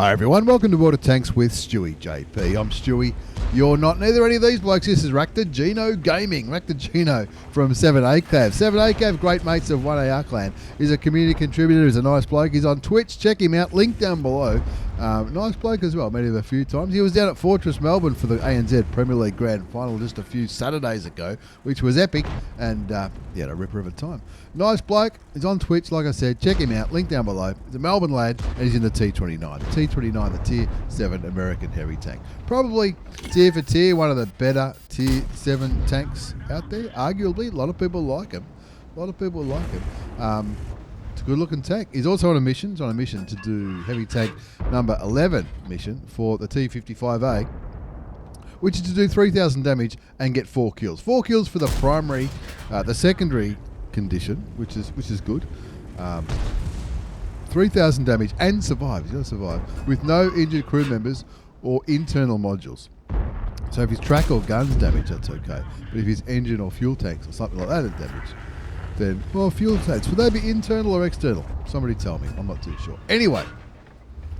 Hi everyone, welcome to Water Tanks with stewiejp. I'm Stewie. You're not neither any of these blokes. This is Raktajino Gaming. Raktajino from 7ACAV. 7ACAV, great mates of 1AR Clan. He's a community contributor, he's a nice bloke. He's on Twitch, check him out, link down below. Nice bloke as well, met him a few times. He was down at Fortress Melbourne for the ANZ Premier League Grand Final just a few Saturdays ago, which was epic, and he had a ripper of a time. Nice bloke, he's on Twitch, like I said, check him out, link down below. He's a Melbourne lad, and he's in the T29. The T29, the Tier 7 American heavy tank. Probably tier for tier, one of the better Tier 7 tanks out there, arguably. A lot of people like him. It's a good looking tank. He's also on a mission. He's on a mission to do heavy tank number 11 mission for the T35A, which is to do 3,000 damage and get 4 kills. 4 kills for the primary, the secondary condition, which is good. 3,000 damage and survive. He's going to survive with no injured crew members or internal modules. So if his track or guns damage, that's okay. But if his engine or fuel tanks or something like that is damaged, then, well, fuel tanks, would they be internal or external? Somebody tell me. I'm not too sure. Anyway,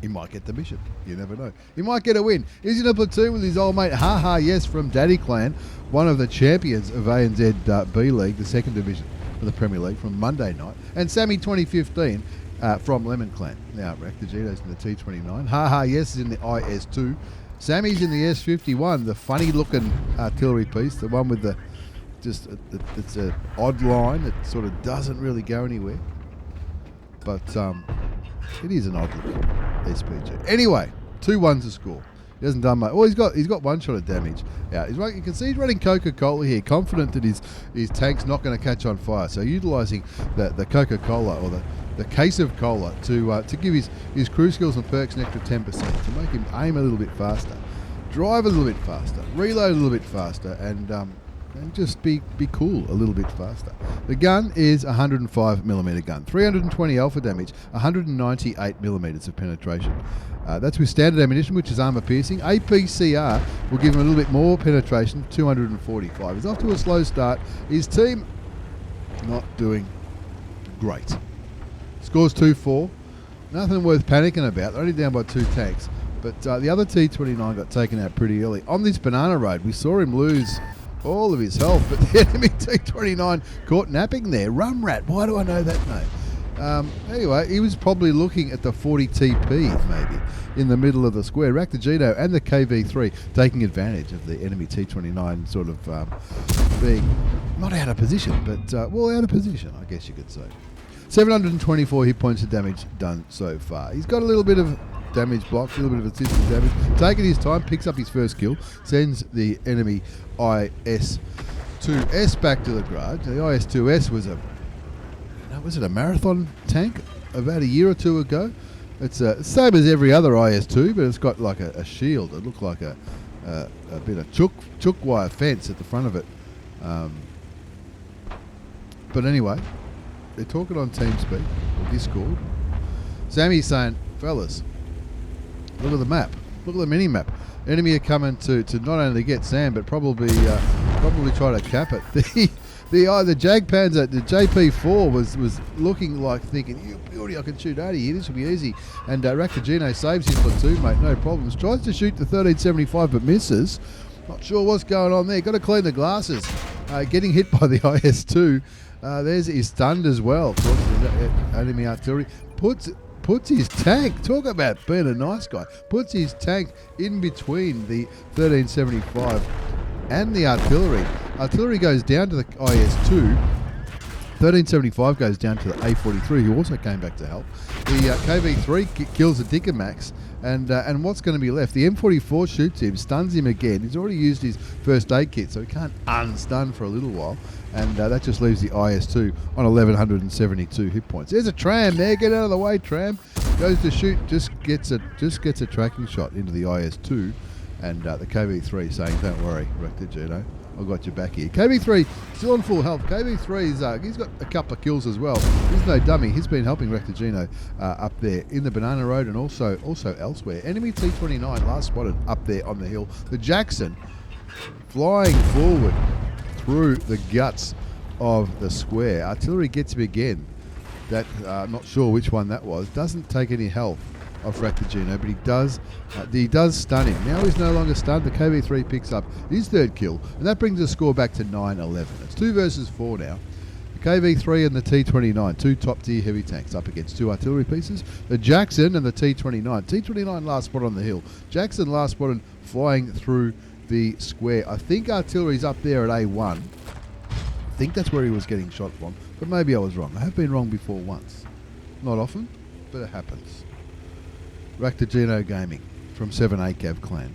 he might get the mission. You never know. He might get a win. He's in a platoon with his old mate, Yes, from Daddy Clan, one of the champions of ANZ B League, the second division of the Premier League, from Monday night. And Sammy 2015 from Lemon Clan. Now, Raktajino's in the T29. Yes is in the IS2. Sammy's in the S51, the funny-looking artillery piece, the one with the it's an odd line that sort of doesn't really go anywhere, but it is an odd looking SPG. Anyway, 2-1 to score. He hasn't done much. Oh, he's got one shot of damage. Yeah, you can see he's running Coca-Cola here, confident that his tank's not going to catch on fire. So utilising the Coca-Cola or the case of cola to give his crew skills and perks an extra 10%, to make him aim a little bit faster, drive a little bit faster, reload a little bit faster, and just be cool a little bit faster. The gun is a 105mm gun, 320 alpha damage, 198mm of penetration. That's with standard ammunition, which is armor piercing. APCR will give him a little bit more penetration, 245. He's off to a slow start. His team not doing great. Scores 2-4. Nothing worth panicking about. They're only down by 2 tanks. But the other T29 got taken out pretty early. On this banana road, we saw him lose all of his health, but the enemy T29 caught napping there. Rum Rat, why do I know that name? Anyway, he was probably looking at the 40 TP, maybe, in the middle of the square. Raktajino and the KV3 taking advantage of the enemy T29 sort of being not out of position, but, out of position, I guess you could say. 724 hit points of damage done so far. He's got a little bit of damage blocked, a little bit of assisted damage. Taking his time, picks up his first kill, sends the enemy IS-2S back to the garage. The IS-2S was a marathon tank about a year or two ago. It's the same as every other IS-2, but it's got like a shield. It looked like a bit of chook wire fence at the front of it. But anyway, they're talking on TeamSpeak or Discord. Sammy's saying, fellas, look at the map. Look at the mini-map. Enemy are coming to not only get Sam, but probably try to cap it. The Jag Panzer, the JP4 was looking like thinking, you beauty, I can shoot 80 here, this will be easy. And Raktajino saves his platoon mate, no problems. Tries to shoot the 1375 but misses. Not sure what's going on there. Got to clean the glasses. Getting hit by the IS-2. He's stunned as well. Enemy artillery puts his tank, talk about being a nice guy, puts his tank in between the 1375 and the artillery. Artillery goes down to the IS-2. 1375 goes down to the A43, who also came back to help. The KV3 kills the Gigabyte, and what's going to be left? The M44 shoots him, stuns him again. He's already used his first aid kit, so he can't unstun for a little while. And that just leaves the IS-2 on 1,172 hit points. There's a tram there. Get out of the way, tram. Goes to shoot, just gets a tracking shot into the IS-2, and the KV3 saying, "Don't worry, Raktajino, I've got your back here." KV3 still on full health. KV3's he's got a couple of kills as well. He's no dummy. He's been helping Raktajino up there in the Banana Road and also elsewhere. Enemy T29 last spotted up there on the hill. The Jackson flying forward through the guts of the square. Artillery gets him again. That I'm not sure which one that was. Doesn't take any health off Raktajino, but he does stun him. Now he's no longer stunned. The KV3 picks up his third kill, and that brings the score back to 9-11. It's 2 versus 4 now. The KV3 and the T29, two top-tier heavy tanks up against two artillery pieces. The Jackson and the T29. T29 last spot on the hill. Jackson last spotted flying through the square. I think artillery's up there at A1. I think that's where he was getting shot from, but maybe I was wrong. I have been wrong before once. Not often, but it happens. Raktajino Gaming from 7ACAV clan.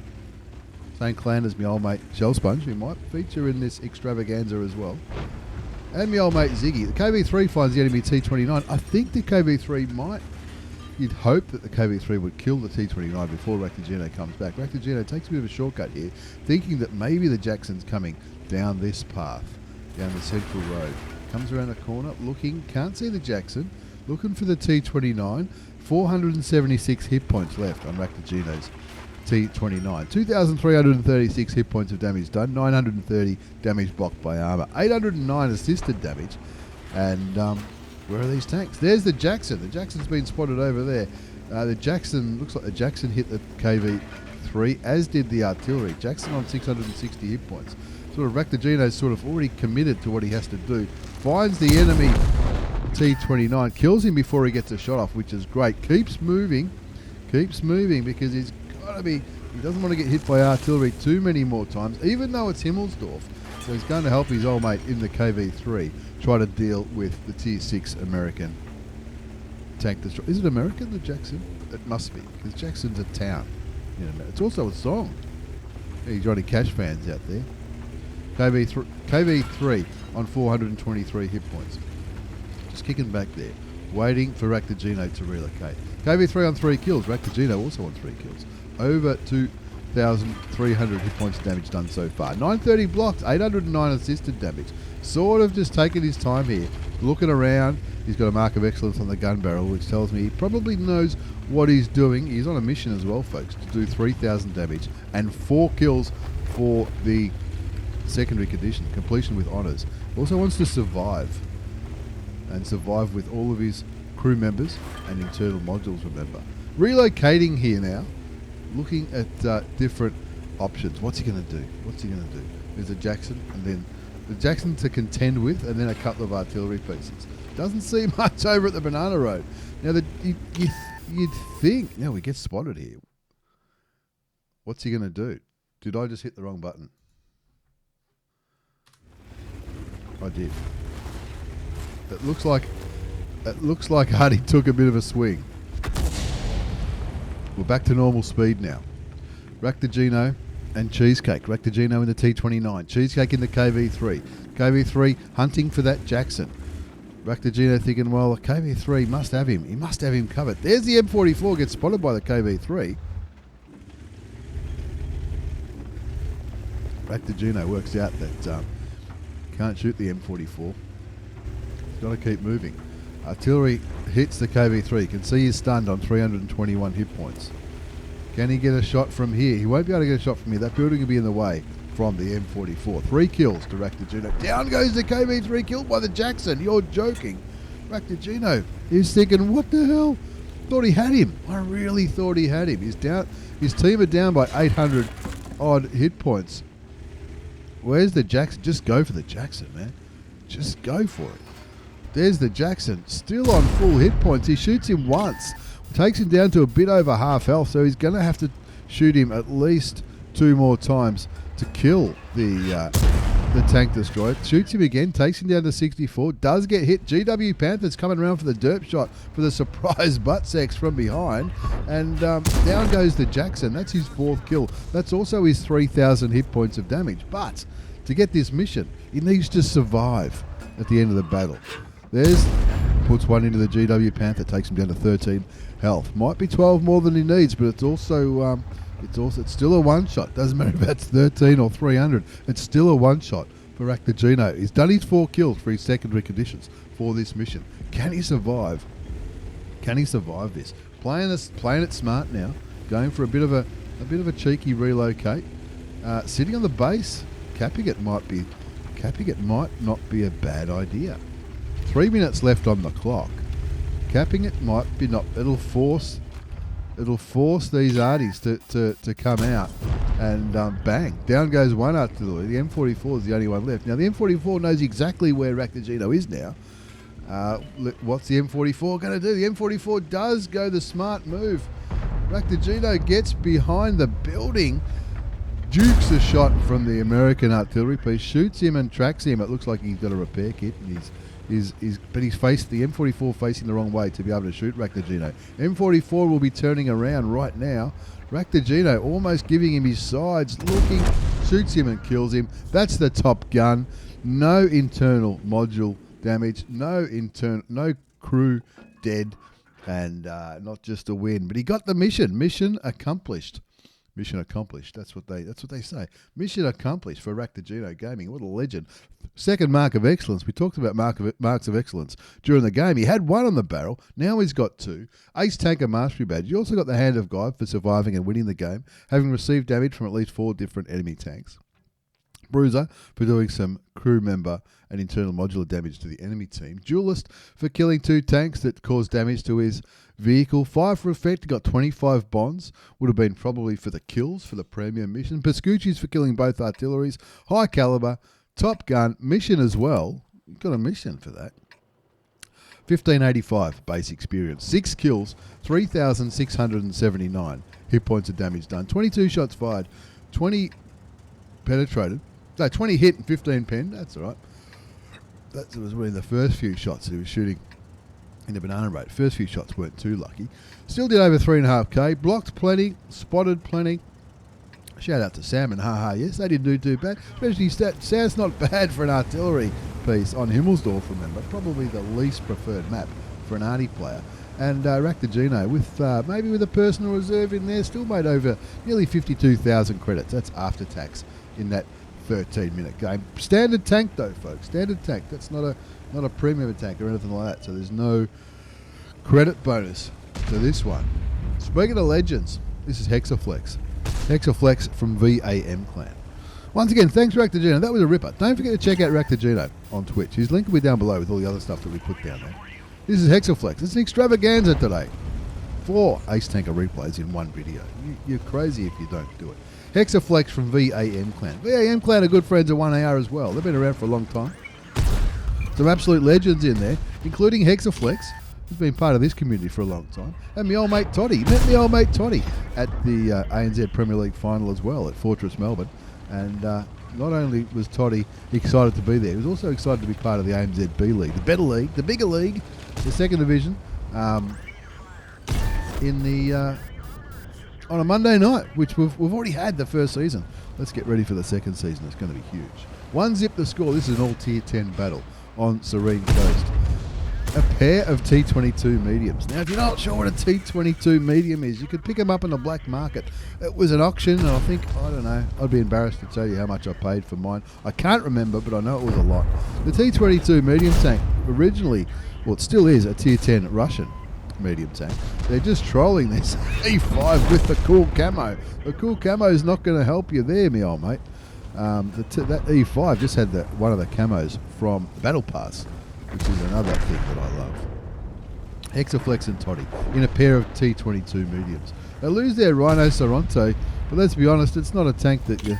Same clan as my old mate Shell Sponge, who might feature in this extravaganza as well. And my old mate Ziggy. The KV3 finds the enemy T29. I think the KV3 might... You'd hope that the KV3 would kill the T29 before Raktajino comes back. Raktajino takes a bit of a shortcut here, thinking that maybe the Jackson's coming down this path, down the central road. Comes around a corner, looking, can't see the Jackson, looking for the T29. 476 hit points left on Raktajino's T29. 2,336 hit points of damage done, 930 damage blocked by armor, 809 assisted damage. And where are these tanks? There's the Jackson. The Jackson's been spotted over there. The Jackson, looks like the Jackson hit the KV3, as did the artillery. Jackson on 660 hit points. Sort of Raktajino's sort of already committed to what he has to do. Finds the enemy T29, kills him before he gets a shot off, which is great. Keeps moving because he's got to be, he doesn't want to get hit by artillery too many more times, even though it's Himmelsdorf. So he's going to help his old mate in the KV3 try to deal with the Tier 6 American tank destroyer. Is it American, the Jackson? It must be, because Jackson's a town. It's also a song. Hey, Johnny Cash fans out there. KV3 on 423 hit points. Just kicking back there, waiting for Raktajino to relocate. KV3 on 3 kills. Raktajino also on 3 kills. Over 2,300 hit points of damage done so far. 930 blocked, 809 assisted damage. Sort of just taking his time here, looking around. He's got a mark of excellence on the gun barrel, which tells me he probably knows what he's doing. He's on a mission as well, folks, to do 3,000 damage and 4 kills for the secondary condition, completion with honours. Also wants to survive, and survive with all of his crew members and internal modules, remember. Relocating here now, looking at different options. What's he going to do? There's a Jackson, and then the Jackson to contend with, and then a couple of artillery pieces. Doesn't see much over at the Banana Road. Now, you'd think... Now, we get spotted here. What's he going to do? Did I just hit the wrong button? I did. It looks like Hardy took a bit of a swing. We're back to normal speed now. Raktajino and Cheesecake. Raktajino in the T29. Cheesecake in the KV3. KV3 hunting for that Jackson. Raktajino thinking, well, the KV3 must have him. He must have him covered. There's the M44, gets spotted by the KV3. Raktajino works out that can't shoot the M44. He's got to keep moving. Artillery hits the KV3. Can see he's stunned on 321 hit points. Can he get a shot from here? He won't be able to get a shot from here. That building will be in the way from the M44. 3 kills to Raktajino. Down goes the KV3, killed by the Jackson. You're joking. Raktajino is thinking, what the hell? Thought he had him. I really thought he had him. He's down. His team are down by 800 odd hit points. Where's the Jackson? Just go for the Jackson, man. Just go for it. There's the Jackson, still on full hit points. He shoots him once, takes him down to a bit over half health, so he's going to have to shoot him at least 2 more times to kill the tank destroyer. Shoots him again, takes him down to 64, does get hit. GW Panther's coming around for the derp shot for the surprise butt sex from behind, and down goes the Jackson. That's his 4th kill. That's also his 3,000 hit points of damage. But to get this mission, he needs to survive at the end of the battle. Puts one into the GW Panther, takes him down to 13 health. Might be 12 more than he needs, but it's also it's still a one-shot. Doesn't matter if that's 13 or 300. It's still a one-shot for Raktajino. He's done his 4 kills for his secondary conditions for this mission. Can he survive? Can he survive this? Playing it smart now, going for a bit of a cheeky relocate. Sitting on the base, capping it might not be a bad idea. 3 minutes left on the clock. Capping it might be not. It'll force it'll force these arties to come out, and bang, down goes one artillery. The M44 is the only one left. Now the M44 knows exactly where Raktajino is now. What's the M44 going to do? The M44 does go the smart move. Raktajino gets behind the building, dukes a shot from the American artillery piece, shoots him and tracks him. It looks like he's got a repair kit, and but he's faced the M44 facing the wrong way to be able to shoot Raktajino. M44 will be turning around right now. Raktajino almost giving him his sides, looking, shoots him and kills him. That's the top gun. No internal module damage, no crew dead, and not just a win. But he got the mission. Mission accomplished. Mission accomplished. That's what they say. Mission accomplished for Raktajino Gaming. What a legend. Second mark of excellence. We talked about marks of excellence during the game. He had one on the barrel. Now he's got two. Ace Tanker Mastery Badge. You also got the Hand of God for surviving and winning the game, having received damage from at least 4 different enemy tanks. Bruiser for doing some crew member and internal modular damage to the enemy team. Duelist for killing 2 tanks that caused damage to his vehicle. Fire for effect, got 25 bonds. Would have been probably for the kills for the premium mission. Pascucci's for killing both artilleries. High caliber, top gun, mission as well. Got a mission for that. 1585 base experience. 6 kills, 3,679 hit points of damage done. 22 shots fired, 20 penetrated. No, 20 hit and 15 pen. That's all right. That was really the first few shots he was shooting in the banana rate. First few shots weren't too lucky. Still did over 3.5k. Blocked plenty. Spotted plenty. Shout out to Sam and haha. Yes, they didn't do too bad. Especially Sam's not bad for an artillery piece on Himmelsdorf, remember. Probably the least preferred map for an arty player. And Raktajino, with maybe with a personal reserve in there, still made over nearly 52,000 credits. That's after tax in that 13-minute game. Standard tank though, folks. Standard tank. That's not a premium tank or anything like that. So there's no credit bonus to this one. Speaking of legends, this is Hexaflex. Hexaflex from VAM Clan. Once again, thanks Raktajino. That was a ripper. Don't forget to check out Raktajino on Twitch. His link will be down below with all the other stuff that we put down there. This is Hexaflex. It's an extravaganza today. 4 Ace Tanker replays in one video. You're crazy if you don't do it. Hexaflex from VAM Clan. VAM Clan are good friends of 1AR as well. They've been around for a long time. Some absolute legends in there, including Hexaflex, who's been part of this community for a long time, and my old mate Toddy. Met my old mate Toddy at the ANZ Premier League final as well at Fortress Melbourne. And not only was Toddy excited to be there, he was also excited to be part of the ANZ B League, the better league, the bigger league, the second division, in the on a Monday night, which we've already had the first season. Let's get ready for the second season. It's going to be huge. 1-0 the score. This is an all tier 10 battle on Serene Coast. A pair of T22 mediums. Now, if you're not sure what a T22 medium is, you could pick them up in the black market. It was an auction, and I don't know, I'd be embarrassed to tell you how much I paid for mine. I can't remember, but I know it was a lot. The T22 medium tank originally, well, it still is a tier 10 Russian medium tank. They're just trolling this E5 with the cool camo. The cool camo is not going to help you there, me old mate. That E5 just had one of the camos from the Battle Pass, which is another thing that I love. Hexaflex and Toddy in a pair of T22 mediums. They lose their Rhino Sorrento, but let's be honest, it's not a tank that you're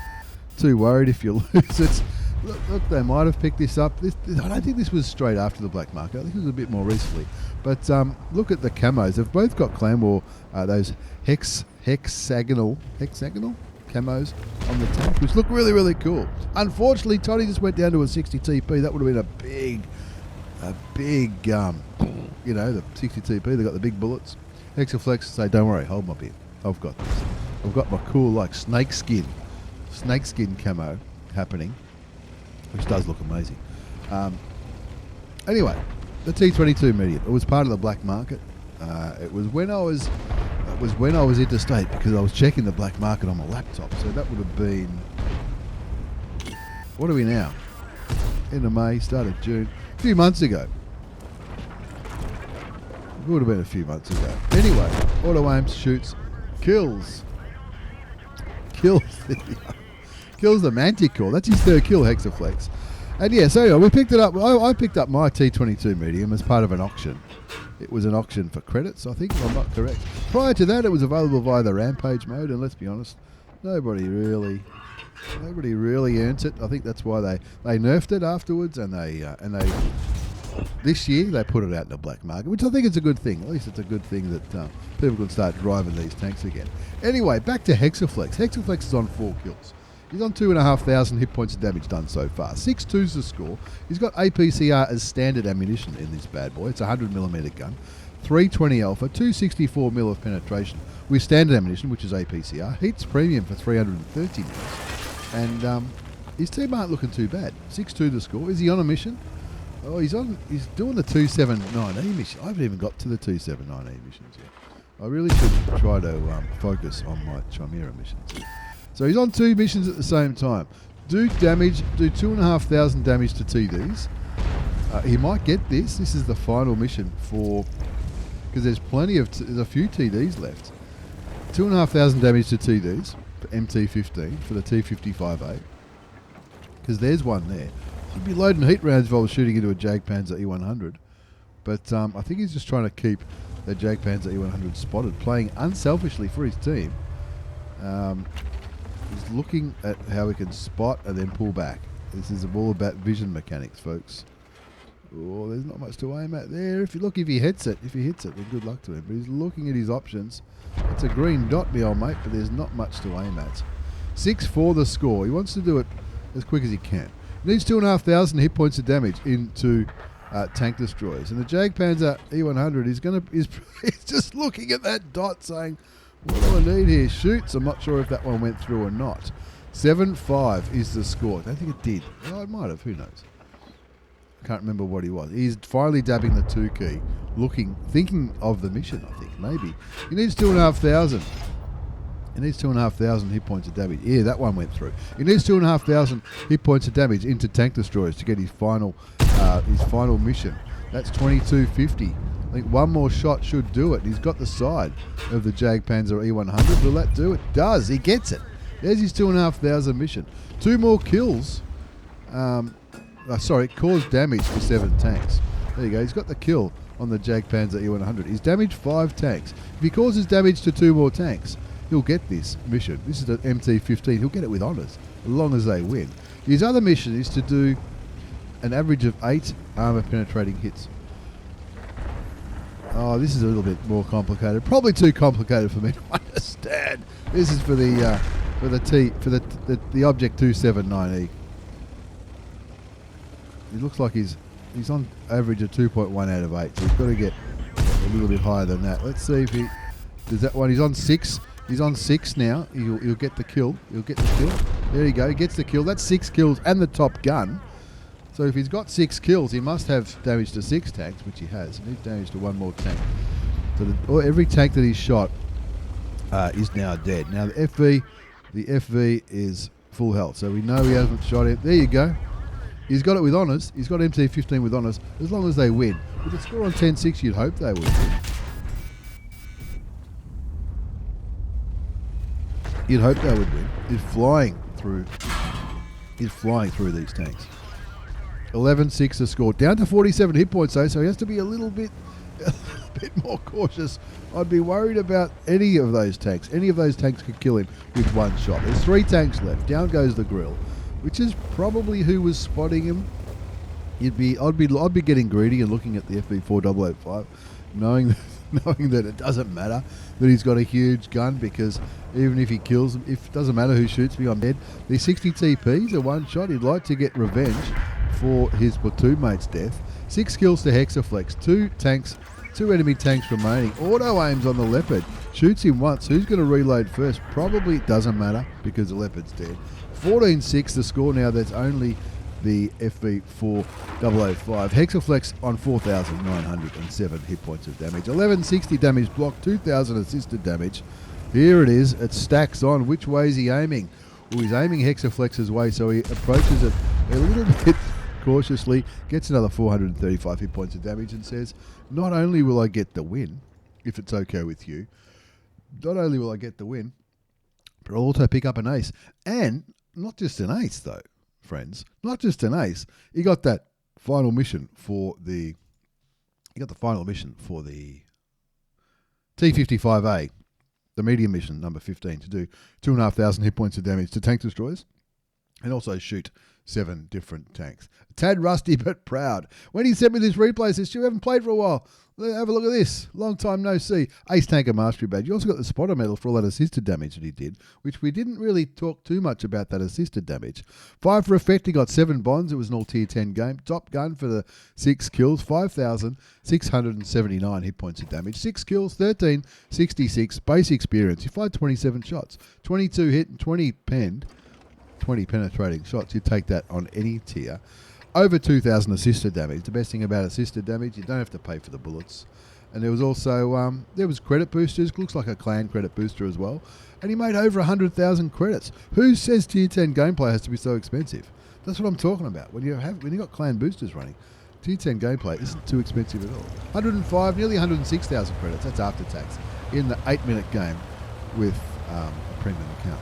too worried if you lose it. Look, they might have picked this up. I don't think this was straight after the black market. I think it was a bit more recently. But look at the camos. They've both got Clan War, those hexagonal camos on the tank, which look really, really cool. Unfortunately, Toddy just went down to a 60 TP. That would have been a big, you know, the 60 TP. They got the big bullets. Hexaflex say, don't worry, hold my beer. I've got this. I've got my cool, like, snakeskin camo happening, which does look amazing. Anyway, the T22 medium. It was part of the black market. It was when I was interstate, because I was checking the black market on my laptop. So that would have been, what are we now? End of May, start of June. A few months ago. It would have been a few months ago. Anyway, auto aims, shoots, kills the Manticore. That's his third kill, Hexaflex. And yeah, so anyway, we picked it up. I picked up my T22 medium as part of an auction. it was an auction for credits, I think, if I'm not correct. Prior to that, it was available via the Rampage mode, and let's be honest, nobody really earns it. I think that's why they nerfed it afterwards, and they this year they put it out in the black market, which I think is a good thing. At least it's a good thing that people can start driving these tanks again. Anyway, back to Hexaflex. Hexaflex is on 4 kills. He's on 2,500 hit points of damage done so far. 6.2's the score. He's got APCR as standard ammunition in this bad boy. It's a 100mm gun. 320 alpha, 264mm of penetration with standard ammunition, which is APCR. Heat's premium for 330 mils. And his team aren't looking too bad. 6.2 the score. Is he on a mission? Oh, he's doing the 2719 mission. I haven't even got to the 2719 missions yet. I really should try to focus on my Chimera missions. So he's on 2 missions at the same time. Do 2,500 damage to TDs. He might get this. This is the final mission for, because there's a few TDs left. 2,500 damage to TDs for MT15 for the T35A. Because there's one there. He'd be loading heat rounds if I was shooting into a Jagdpanzer E100. But I think he's just trying to keep the Jagdpanzer E100 spotted, playing unselfishly for his team. He's looking at how he can spot and then pull back. This is all about vision mechanics, folks. Oh, there's not much to aim at there. If he hits it, then good luck to him. But he's looking at his options. It's a green dot, me old mate, but there's not much to aim at. 6-4 the score. He wants to do it as quick as he can. He needs 2,500 hit points of damage into tank destroyers. And the Jagdpanzer E100 he's just looking at that dot saying, what do I need here? Shoots. I'm not sure if that one went through or not. 7-5 is the score. I don't think it did. Oh, it might have. Who knows? Can't remember what he was. He's finally dabbing the 2 key, thinking of the mission, I think, maybe. He needs 2,500. He needs 2,500 hit points of damage. Yeah, that one went through. He needs 2,500 hit points of damage into tank destroyers to get his final mission. That's 2250. I think one more shot should do it. He's got the side of the Jagdpanzer E100. Will that do it? Does. He gets it. There's his 2,500 mission. 2 more kills. Caused damage for 7 tanks. There you go. He's got the kill on the Jagdpanzer E100. He's damaged 5 tanks. If he causes damage to 2 more tanks, he'll get this mission. This is an MT15. He'll get it with honours, as long as they win. His other mission is to do an average of 8 armour penetrating hits. Oh, this is a little bit more complicated. Probably too complicated for me to understand. This is for the Object 279E. It looks like he's on average of 2.1 out of 8. So he's got to get a little bit higher than that. Let's see if he does that one. He's on 6. He's on 6 now. He'll get the kill. He'll get the kill. There you go. He gets the kill. That's 6 kills and the top gun. So if he's got 6 kills, he must have damage to 6 tanks, which he has. He needs damage to 1 more tank. So every tank that he's shot is now dead. Now the FV is full health, so we know he hasn't shot him. There you go. He's got it with honours. He's got MT15 with honours, as long as they win. With a score on 10-6, you'd hope they would win. You'd hope they would win. He's flying through these tanks. 11-6 the score. Down to 47 hit points though, so he has to be a little bit more cautious. I'd be worried about any of those tanks. Any of those tanks could kill him with 1 shot. There's 3 tanks left. Down goes the grill, which is probably who was spotting him. I'd be getting greedy and looking at the FV4085, knowing that it doesn't matter that he's got a huge gun, because even if he kills him, it doesn't matter who shoots me, I'm dead. The 60 TP's a 1 shot. He'd like to get revenge for his platoon mate's death. 6 kills to Hexaflex. 2 enemy tanks remaining. Auto aims on the Leopard. Shoots him once. Who's going to reload first? Probably doesn't matter, because the Leopard's dead. 14-6 the score now. That's only the FV4085. Hexaflex on 4,907 hit points of damage. 1160 damage block, 2,000 assisted damage. Here it is. It stacks on. Which way is he aiming? Well, he's aiming Hexaflex's way, so he approaches it a little bit cautiously, gets another 435 hit points of damage, and says, not only will I get the win, if it's okay with you, not only will I get the win, but I'll also pick up an ace. And not just an ace, though, friends. Not just an ace. He got that final mission for the he got the final mission for the T55A, the medium mission, number 15, to do 2,500 hit points of damage to tank destroyers and also shoot 7 different tanks. Tad rusty but proud. When he sent me this replay, he says, "You haven't played for a while. Have a look at this. Long time no see." Ace Tanker Mastery Badge. You also got the spotter medal for all that assisted damage that he did, which we didn't really talk too much about, that assisted damage. 5 for effect. He got 7 bonds. It was an all tier 10 game. Top gun for the 6 kills. 5,679 hit points of damage. 6 kills, 1366 base experience. He fired 27 shots. 22 hit and 20 penned. 20 penetrating shots. You take that on any tier. Over 2,000 assisted damage. The best thing about assisted damage, you don't have to pay for the bullets. And there was also there was credit boosters. Looks like a clan credit booster as well. And he made over 100,000 credits. Who says tier 10 gameplay has to be so expensive? That's what I'm talking about. When you got clan boosters running, tier 10 gameplay isn't too expensive at all. 105, nearly 106,000 credits. That's after tax in the 8-minute game with a premium account.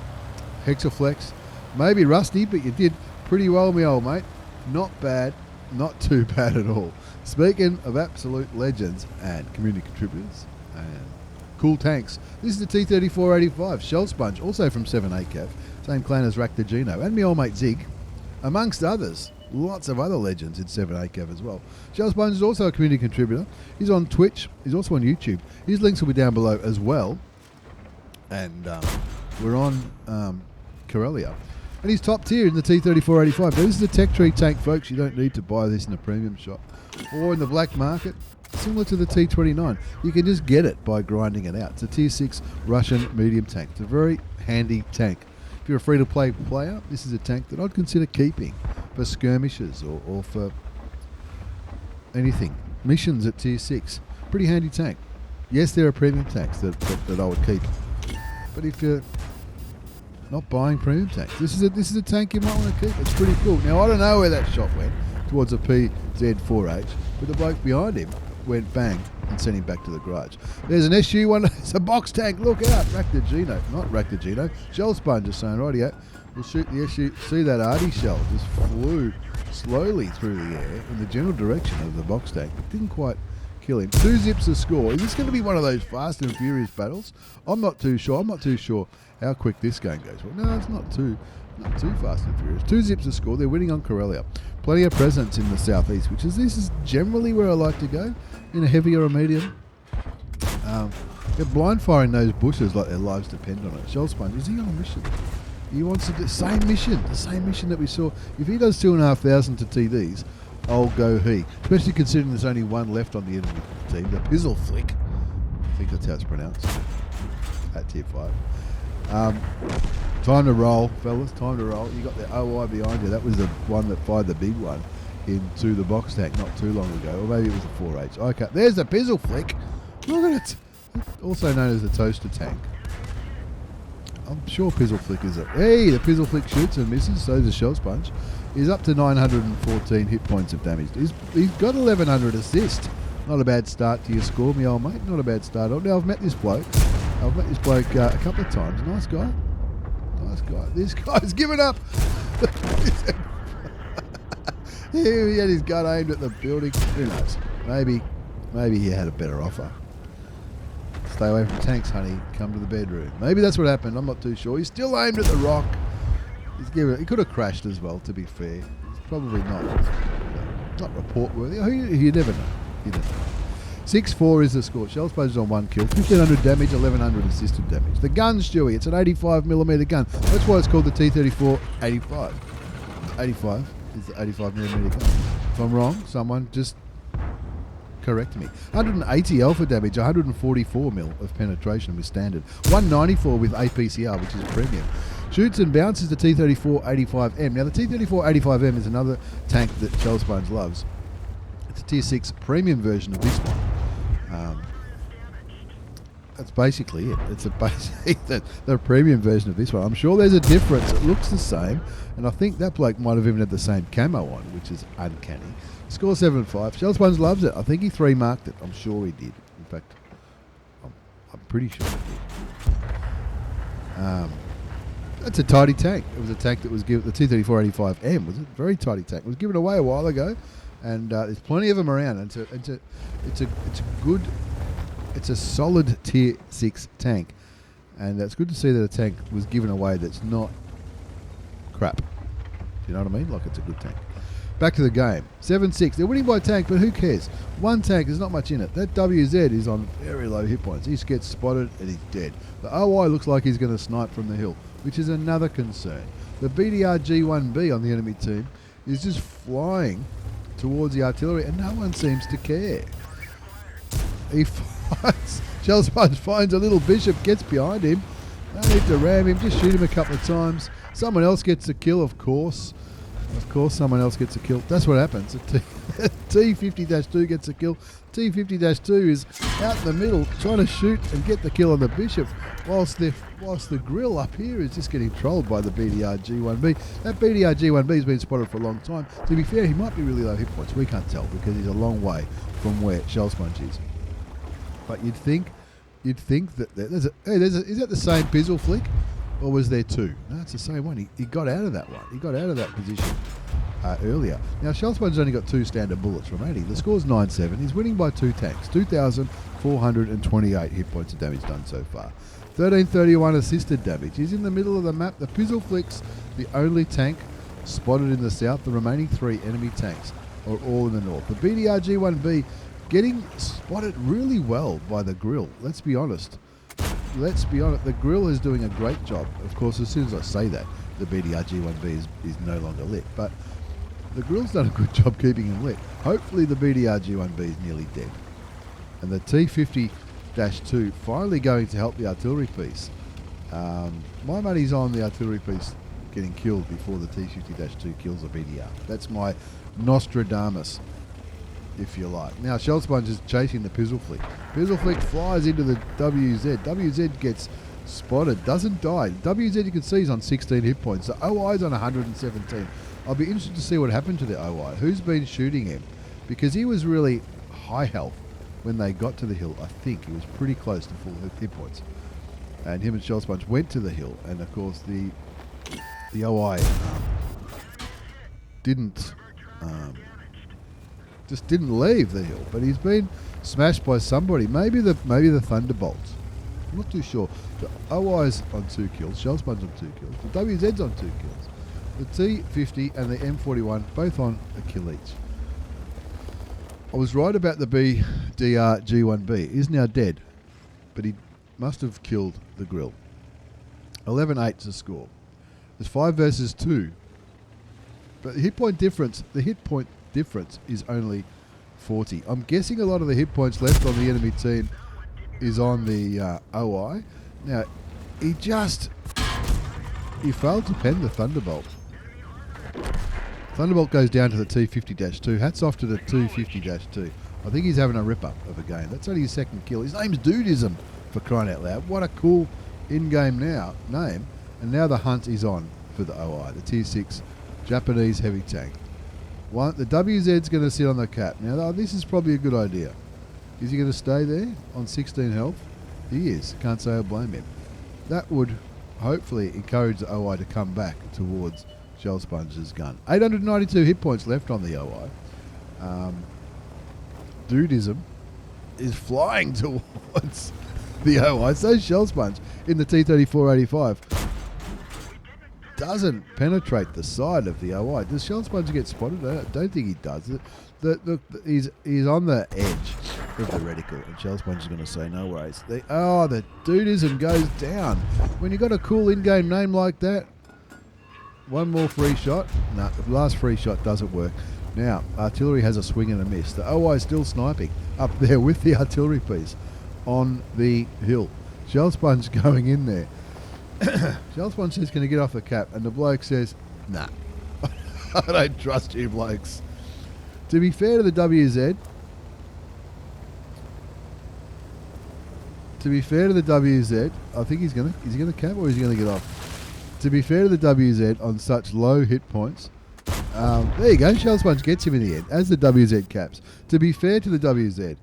Hexaflex. Maybe rusty, but you did pretty well, my old mate. Not bad, not too bad at all. Speaking of absolute legends and community contributors and cool tanks, this is the T3485 Shell Sponge, also from 7ACAV, same clan as Raktajino, and my old mate Zig, amongst others. Lots of other legends in 7ACAV as well. Shell Sponge is also a community contributor. He's on Twitch. He's also on YouTube. His links will be down below as well. And we're on Corellia. And he's top tier in the T3485. Now, this is a tech tree tank, folks. You don't need to buy this in a premium shop or in the black market. Similar to the T29. You can just get it by grinding it out. It's a tier 6 Russian medium tank. It's a very handy tank. If you're a free-to-play player, this is a tank that I'd consider keeping for skirmishes or for anything. Missions at tier 6. Pretty handy tank. Yes, there are premium tanks that I would keep. But if you're not buying premium tanks, this is a tank you might want to keep. It's pretty cool. Now, I don't know where that shot went towards a PZ4H, but the bloke behind him went bang and sent him back to the garage. There's an SU1. It's a box tank. Look out. Raktajino. Not Raktajino. Shell Sponge is saying, rightio, we'll shoot the SU. See that arty shell just flew slowly through the air in the general direction of the box tank, but didn't quite kill him. 2 zips a score. Is this going to be one of those fast and furious battles? I'm not too sure. I'm not too sure how quick this game goes. Well, no, it's not too fast and furious. 2 zips a score. They're winning on Corellia. Plenty of presence in the southeast, this is generally where I like to go, in a heavy or a medium. They're blind firing those bushes like their lives depend on it. Shell Sponge, is he on a mission? He wants to do the same mission that we saw. If he does 2,500 to TDs, I'll go he. Especially considering there's only one left on the enemy team, the Pizzle Flick. I think that's how it's pronounced. At tier 5. Time to roll, fellas. Time to roll. You got the OI behind you. That was the one that fired the big one into the box tank not too long ago. Or maybe it was a 4H. Okay, there's the Pizzle Flick. Look at it. Also known as the Toaster Tank. I'm sure Pizzle Flick is it. Hey, the Pizzle Flick shoots and misses. So does Shell Sponge. He's up to 914 hit points of damage. He's got 1,100 assists. Not a bad start to your score, me old mate. Not a bad start. Now, I've met this bloke. a couple of times. Nice guy. Nice guy. This guy's given up. He had his gun aimed at the building. Who knows? Maybe he had a better offer. Stay away from tanks, honey. Come to the bedroom. Maybe that's what happened. I'm not too sure. He's still aimed at the rock. He could have crashed as well, to be fair. He's probably not report worthy. You never know. 6-4 is the score. Shell Sponge is on 1 kill. 1,500 damage, 1,100 assisted damage. The gun, Stewie, it's an 85mm gun. That's why it's called the T3485. 85 is the 85mm gun. If I'm wrong, someone just correct me. 180 alpha damage, 144 mil of penetration with standard. 194 with APCR, which is premium. Shoots and bounces the T3485M. Now, the T3485M is another tank that Shell Sponge loves. It's a tier 6 premium version of this one. That's basically it. It's basically the premium version of this one. I'm sure there's a difference. It looks the same, and I think that bloke might have even had the same camo on, which is uncanny. Score 7-5. Shell Sponge loves it. I think he 3-marked it. I'm sure he did. In fact, I'm pretty sure he did. That's a tidy tank. It was a tank that was given, the T3485M was a very tidy tank. It was given away a while ago, And there's plenty of them around. And it's a solid tier 6 tank. And it's good to see that a tank was given away that's not crap. Do you know what I mean? Like, it's a good tank. Back to the game. 7-6. They're winning by tank, but who cares? One tank, there's not much in it. That WZ is on very low hit points. He gets spotted and he's dead. The OI looks like he's going to snipe from the hill, which is another concern. The BDR G1B on the enemy team is just flying towards the artillery and no one seems to care. He finds, Shell Sponge finds a little bishop, gets behind him. No need to ram him, just shoot him a couple of times. Someone else gets the kill, of course. Of course, someone else gets a kill. That's what happens. T50-2 gets a kill. T50-2 is out in the middle trying to shoot and get the kill on the bishop, whilst the grill up here is just getting trolled by the BDR G1B. That BDR G1B has been spotted for a long time. To be fair, he might be really low hit points. We can't tell because he's a long way from where Shell Sponge is. But you'd think that is that the same pizzle flick? Or was there two? No, it's the same one. He got out of that one. He got out of that position earlier. Now, Shell Sponge's only got 2 standard bullets remaining. The score's 9-7. He's winning by 2 tanks. 2,428 hit points of damage done so far. 1331 assisted damage. He's in the middle of the map. The Pizzle Flick's the only tank spotted in the south. The remaining 3 enemy tanks are all in the north. The BDR G1B getting spotted really well by the grill. Let's be honest. The grill is doing a great job. Of course, as soon as I say that, the BDR G1B is no longer lit. But the grill's done a good job keeping him lit. Hopefully the BDR G1B is nearly dead. And the T50-2 finally going to help the artillery piece. My money's on the artillery piece getting killed before the T50-2 kills the BDR. That's my Nostradamus, if you like. Now, Shell Sponge is chasing the Pizzle Flick. Pizzle Flick flies into the WZ. WZ gets spotted, doesn't die. WZ, you can see, is on 16 hit points. The OI is on 117. I'll be interested to see what happened to the OI. Who's been shooting him? Because he was really high health when they got to the hill. I think he was pretty close to full hit points. And him and Shell Sponge went to the hill. And, of course, the OI just didn't leave the hill, but he's been smashed by somebody. Maybe the Thunderbolts. I'm not too sure. The OI's on 2 kills. Shell Sponge on 2 kills. The WZ's on 2 kills. The T50 and the M41 both on a kill each. I was right about the BDR G1B. He's now dead, but he must have killed the grill. 11-8 to score. There's 5 versus 2. But the hit point difference is only 40. I'm guessing a lot of the hit points left on the enemy team is on the OI. Now, he failed to pen the Thunderbolt. Thunderbolt goes down to the T50-2. Hats off to the T50-2. I think he's having a ripper of a game. That's only his 2nd kill. His name's Dudism, for crying out loud. What a cool in-game name. And now the hunt is on for the OI, the Tier 6 Japanese heavy tank. The WZ's going to sit on the cap. Now, this is probably a good idea. Is he going to stay there on 16 health? He is. Can't say I blame him. That would hopefully encourage the OI to come back towards Shell Sponge's gun. 892 hit points left on the OI. Dudism is flying towards the OI. So Shell Sponge in the T3485 doesn't penetrate the side of the OI. Does Shell Sponge get spotted? I don't think he does. He's on the edge of the reticle, and Shell Sponge is going to say no worries. The Dudism goes down. When you got a cool in-game name like that, one more free shot. No, the last free shot doesn't work. Now, artillery has a swing and a miss. The OI is still sniping up there with the artillery piece on the hill. Shell Sponge going in there. Shell Sponge says, can he get off the cap? And the bloke says, nah. I don't trust you blokes. To be fair to the WZ, I think is he gonna cap or is he gonna get off? To be fair to the WZ on such low hit points, there you go, Shell Sponge gets him in the end, as the WZ caps. To be fair to the WZ,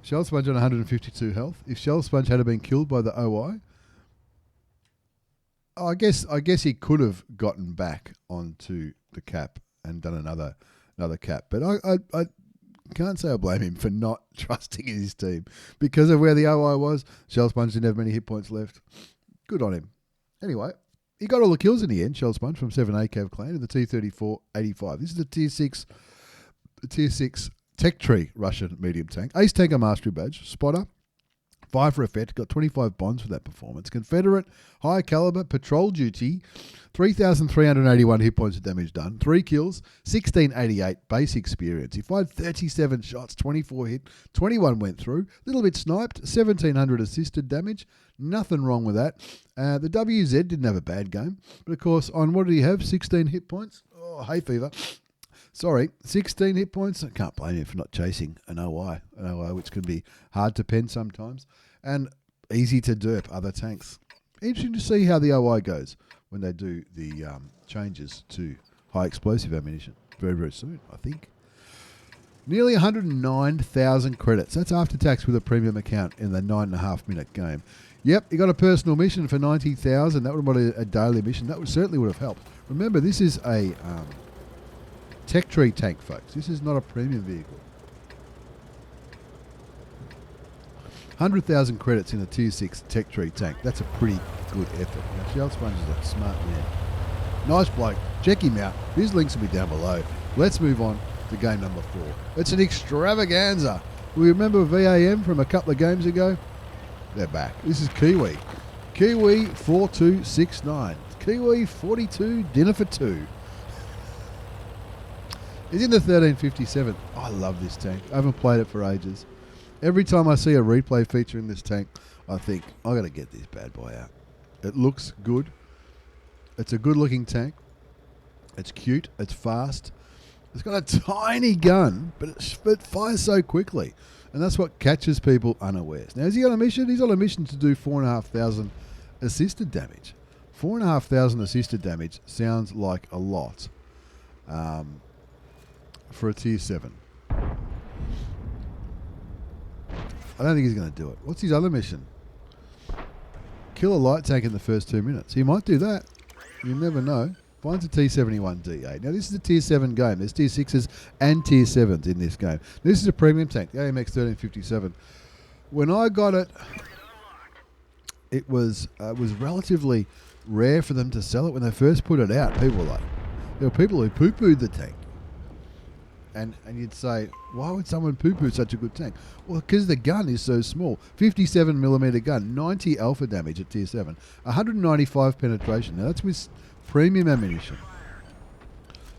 Shell Sponge on 152 health. If Shell Sponge had been killed by the OI, I guess he could have gotten back onto the cap and done another another cap. But I can't say I blame him for not trusting in his team because of where the OI was. Shell Sponge didn't have many hit points left. Good on him. Anyway, he got all the kills in the end, Shell Sponge, from 7 ACAV clan in the T3485. This is the Tier 6 Tech Tree Russian medium tank. Ace Tanker Mastery Badge. Spotter. 5 for effect. Got 25 bonds for that performance. Confederate. High caliber. Patrol duty. 3,381 hit points of damage done. 3 kills. 1688 base experience. He fired 37 shots. 24 hit. 21 went through. Little bit sniped. 1,700 assisted damage. Nothing wrong with that. The WZ didn't have a bad game. But of course, on what did he have? 16 hit points? Oh, hay fever. Sorry, 16 hit points. I can't blame him for not chasing an OI, which can be hard to pen sometimes and easy to derp other tanks. Interesting to see how the OI goes when they do the changes to high explosive ammunition very, very soon, I think. Nearly 109,000 credits. That's after tax with a premium account in the 9.5-minute game. Yep, he got a personal mission for 90,000. That would have been a daily mission. That certainly would have helped. Remember, this is a Tech Tree tank, folks. This is not a premium vehicle. 100,000 credits in a Tier 6 Tech Tree tank. That's a pretty good effort. Now, Shell Sponge is a smart man. Nice bloke. Check him out. His links will be down below. Let's move on to game number 4. It's an extravaganza. We remember VAM from a couple of games ago? They're back. This is Kiwi. Kiwi 4269. Kiwi 42, dinner for 2. He's in the 1357. I love this tank. I haven't played it for ages. Every time I see a replay feature in this tank, I think, I got to get this bad boy out. It looks good. It's a good looking tank. It's cute. It's fast. It's got a tiny gun, but it fires so quickly. And that's what catches people unawares. Now, is he on a mission? He's on a mission to do 4,500 assisted damage. 4,500 assisted damage sounds like a lot for a Tier 7. I don't think he's going to do it. What's his other mission? Kill a light tank in the first 2 minutes. He might do that. You never know. Finds a T21DA. Now, this is a Tier 7 game. There's Tier 6s and Tier 7s in this game. This is a premium tank, the AMX 1357. When I got it, it was relatively rare for them to sell it. When they first put it out, people were like, there were people who poo-pooed the tank. And you'd say, why would someone poo-poo such a good tank? Well, because the gun is so small. 57mm gun, 90 alpha damage at Tier 7, 195 penetration. Now, that's with premium ammunition.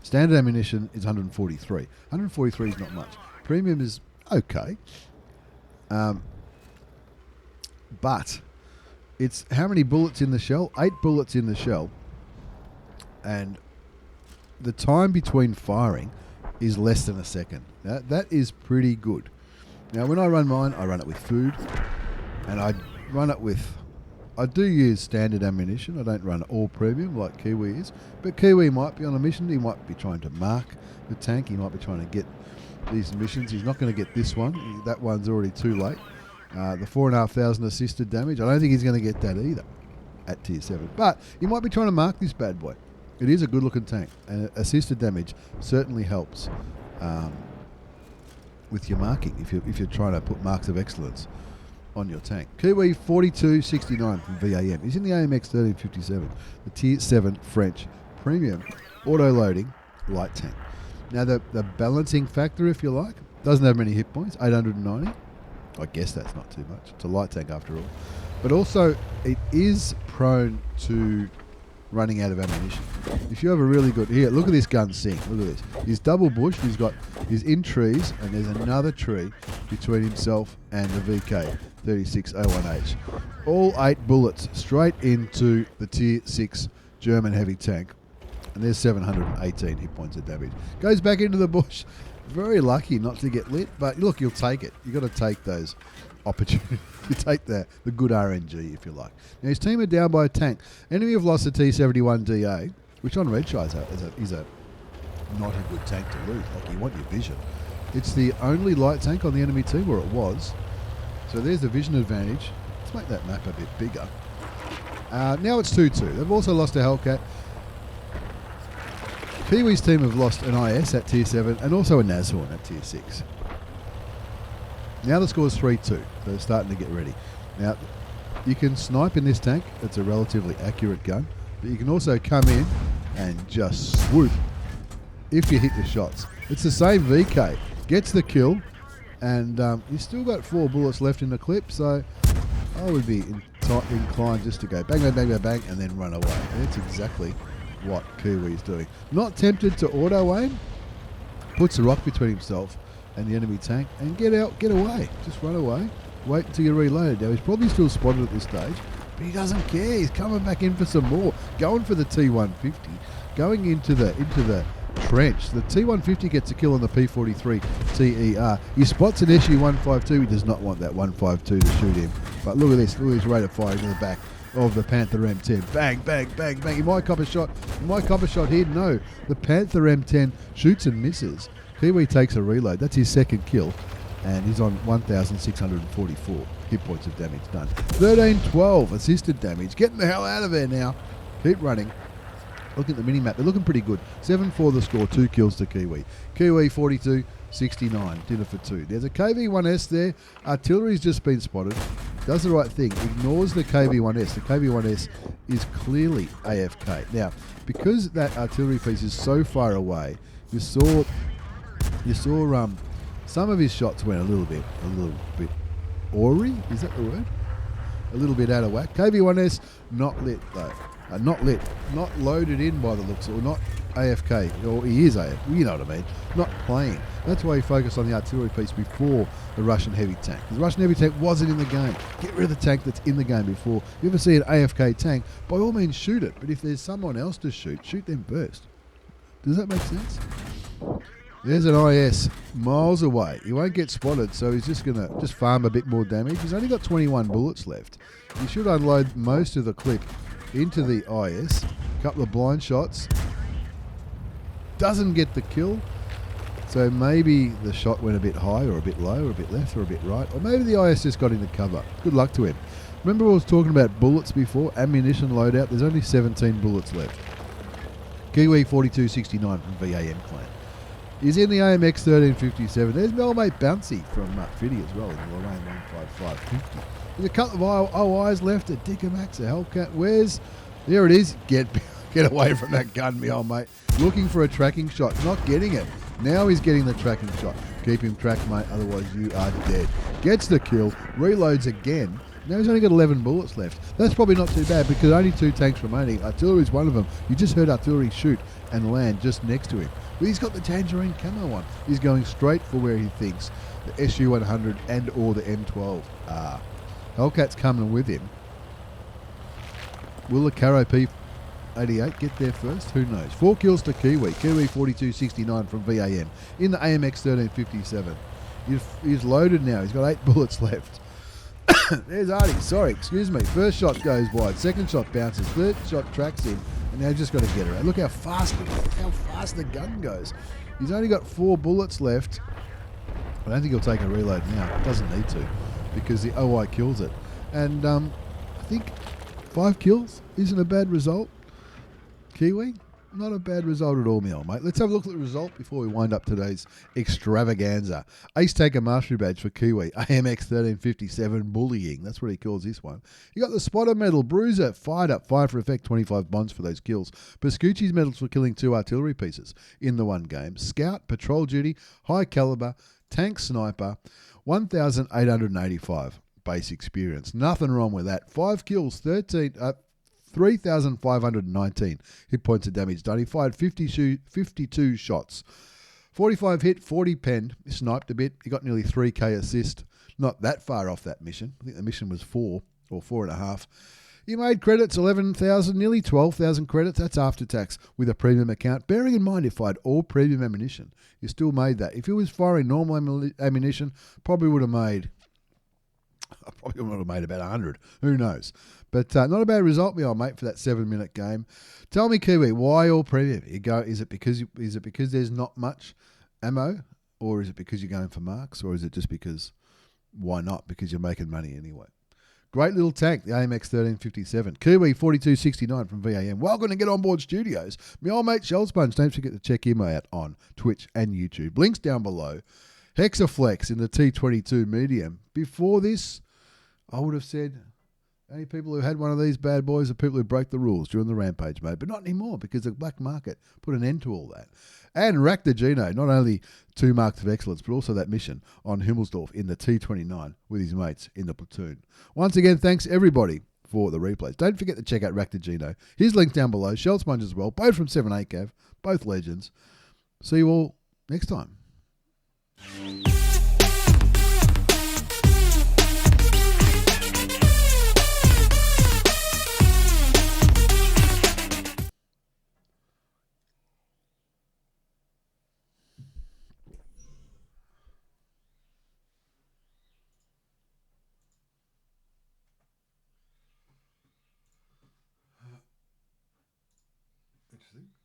Standard ammunition is 143. 143 is not much. Premium is okay. But it's how many bullets in the shell? 8 bullets in the shell. And the time between firing is less than a second. That is pretty good. Now, when I run mine, I run it with food. And I run it with... I do use standard ammunition. I don't run all premium like Kiwi is. But Kiwi might be on a mission. He might be trying to mark the tank. He might be trying to get these missions. He's not going to get this one. That one's already too late. The 4,500 assisted damage, I don't think he's going to get that either at Tier 7. But he might be trying to mark this bad boy. It is a good looking tank. And assisted damage certainly helps with your marking if you're trying to put marks of excellence on your tank. Kiwi 4269 from VAM. He's in the AMX 1357, the Tier 7 French premium auto-loading light tank. Now, the balancing factor, if you like, doesn't have many hit points, 890. I guess that's not too much. It's a light tank after all. But also, it is prone to running out of ammunition. If you have a really good... Here, look at this gun sink. Look at this. He's double bushed. He's in trees, and there's another tree between himself and the VK 3601H. All 8 bullets straight into the Tier 6 German heavy tank. And there's 718 hit points of damage. Goes back into the bush. Very lucky not to get lit, but look, you'll take it. You've got to take those opportunities. You take the good RNG, if you like. Now, his team are down by a tank. Enemy have lost the T71DA, which on Red Shy is a not a good tank to lose. Like, you want your vision. It's the only light tank on the enemy team, or it was. So there's the vision advantage. Let's make that map a bit bigger. Now it's 2-2. They've also lost a Hellcat. Kiwi's team have lost an IS at tier 7 and also a Nashorn at tier 6. Now the score is 3-2, so they're starting to get ready. Now, you can snipe in this tank. It's a relatively accurate gun, but you can also come in and just swoop if you hit the shots. It's the same VK. Gets the kill, and you still got 4 bullets left in the clip, so I would be inclined just to go bang, bang, bang, bang, bang, and then run away. And that's exactly what Kiwi is doing. Not tempted to auto-aim, puts a rock between himself and the enemy tank, and get away. Just run away. Wait until you're reloaded. Now, he's probably still spotted at this stage, but he doesn't care. He's coming back in for some more. Going for the T150, going into the trench. The T150 gets a kill on the P43 TER. He spots an SU-152. He does not want that 152 to shoot him. But look at this rate of fire into the back of the Panther M10. Bang, bang, bang, bang. He might cop a shot. He might cop a shot here. No, the Panther M10 shoots and misses. Kiwi takes a reload. That's his second kill. And he's on 1,644 hit points of damage done. 1312 assisted damage. Getting the hell out of there now. Keep running. Look at the mini-map. They're looking pretty good. 7-4 the score. 2 kills to Kiwi. Kiwi 42-69. Dinner for 2. There's a KV-1S there. Artillery's just been spotted. Does the right thing. Ignores the KV-1S. The KV-1S is clearly AFK. Now, because that artillery piece is so far away, you saw some of his shots went a little bit awry. Is that the word? A little bit out of whack. KV-1S not lit though. Not lit. Not loaded in by the looks, or not AFK. Or he is AFK. You know what I mean. Not playing. That's why he focused on the artillery piece before the Russian heavy tank. The Russian heavy tank wasn't in the game. Get rid of the tank that's in the game before. You ever see an AFK tank, by all means shoot it. But if there's someone else to shoot them first. Does that make sense? There's an IS miles away. He won't get spotted, so he's just going to farm a bit more damage. He's only got 21 bullets left. He should unload most of the clip into the IS. A couple of blind shots. Doesn't get the kill. So maybe the shot went a bit high or a bit low or a bit left or a bit right. Or maybe the IS just got into cover. Good luck to him. Remember I was talking about bullets before? Ammunition loadout. There's only 17 bullets left. Kiwi 4269 from VAM clan. He's in the AMX 1357. There's Melmate Bouncy from Fiddy as well in the Lorraine 15550. There's a couple of OIs left, a Gigabyte, a Hellcat. There it is. Get away from that gun, me old mate. Looking for a tracking shot, not getting it. Now he's getting the tracking shot. Keep him tracked, mate, otherwise you are dead. Gets the kill, reloads again. Now he's only got 11 bullets left. That's probably not too bad because only 2 tanks remaining. Artillery's one of them. You just heard artillery shoot and land just next to him. But he's got the tangerine camo on. He's going straight for where he thinks the SU-100 and or the M12 are. Hellcat's coming with him. Will the Caro P88 get there first? Who knows? 4 kills to Kiwi. Kiwi 4269 from VAM in the AMX 1357. He's loaded now. He's got 8 bullets left. There's Artie. Sorry, excuse me. First shot goes wide. Second shot bounces. Third shot tracks him. And now he's just got to get around. Look how fast the gun goes. He's only got 4 bullets left. I don't think he'll take a reload now. Doesn't need to because the OI kills it. And I think 5 kills isn't a bad result. Kiwi, not a bad result at all, me old mate. Let's have a look at the result before we wind up today's extravaganza. Ace Taker Mastery Badge for Kiwi. AMX 1357 Bullying. That's what he calls this one. You got the Spotter Medal. Bruiser, fired up, fire for effect, 25 bonds for those kills. Pascucci's medals for killing 2 artillery pieces in the one game. Scout, Patrol Duty, High Caliber, Tank Sniper, 1,885 base experience. Nothing wrong with that. 5 kills, 3,519 hit points of damage done. He fired 52 shots. 45 hit, 40 pen. He sniped a bit. He got nearly 3k assist. Not that far off that mission. I think the mission was 4 or 4.5. He made credits, 11,000, nearly 12,000 credits. That's after tax with a premium account. Bearing in mind, if I had all premium ammunition, you still made that. If he was firing normal ammunition, probably would have made about 100. Who knows? But not a bad result, me old mate, for that 7-minute game. Tell me, Kiwi, why all premium? Is it because there's not much ammo, or is it because you're going for marks, or is it just because why not? Because you're making money anyway. Great little tank, the AMX 1357. Kiwi 4269 from VAM. Welcome to Get On Board Studios. My old mate Shell Sponge. Don't forget to check him out on Twitch and YouTube. Links down below. Hexaflex in the T22 medium. Before this, I would have said only people who had one of these bad boys are people who broke the rules during the Rampage mode, but not anymore because the black market put an end to all that. And Raktajino, not only 2 marks of excellence, but also that mission on Himmelsdorf in the T29 with his mates in the platoon. Once again, thanks everybody for the replays. Don't forget to check out Raktajino. His link's down below. Shell Sponge as well, both from 7ACAV, both legends. See you all next time. Interesting.